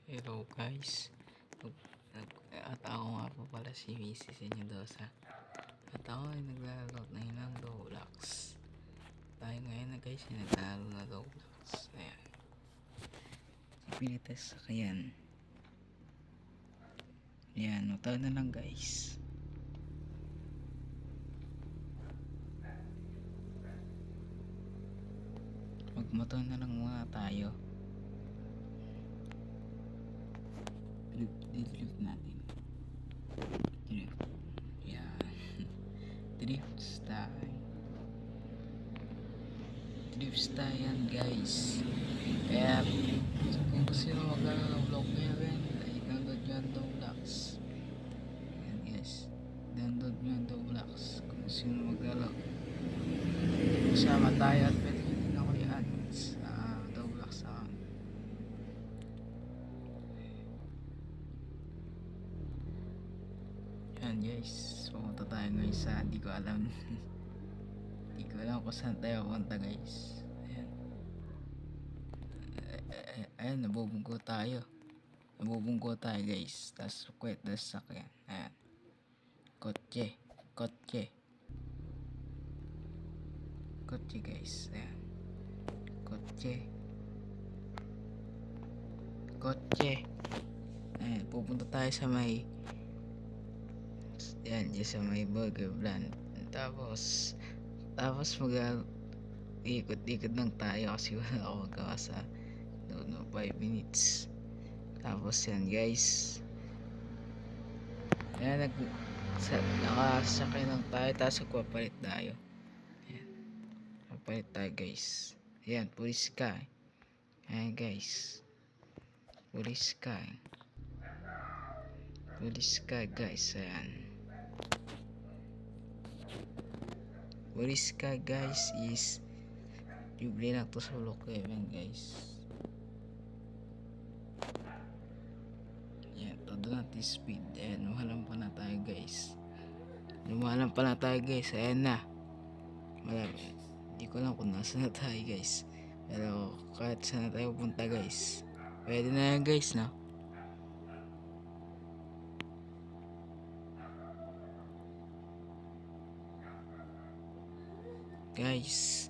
Hello guys, at ako nga po pala si Mrs. Senyodosa at ako ay naglalaro ngayon ng Roblox. Tayo ngayon na guys ay naglalaro na Roblox. Ayan, pinites sa kayan. Ayan, tayo na lang guys. Magmotor na lang muna tayo. Drift natin. Drift. Ayan. Drift style. Drift style yan guys. Kaya kung gusto nyo mag-vlog meron, ay download nyo ang Roblox. Ayan guys, download nyo ang Roblox kung gusto nyo mag-vlog. Kasama tayo at pwede nyo din ako i-add sa Roblox account. Ayan guys, pumunta tayo ngayon sa hindi ko alam hindi ko alam kung saan tayo punta guys. Ayan, ayan, nabubunggo tayo guys. Tas kwet, tas sakyan. Ayan, kotse guys. Ayan, kotse. Ayan, pupunta tayo sa may yan, dyan sa may burger brand. Tapos ikot-ikot lang tayo kasi wala ako magawa sa 5 minutes. Tapos yan guys, ayan, nakasakay lang tayo. Tapos magpapalit tayo. Ayan, magpalit tayo guys. Ayan, police car. Ayan guys, police car guys. Ayan, police car guys is libre na to sa Block 11 guys. Yan, todo natin speed. Ayan, lumalang pa na tayo guys. Ayan na, hindi ko lang kung nasa na tayo guys, pero kahit saan na tayo punta guys, pwede na yan guys, no? Guys,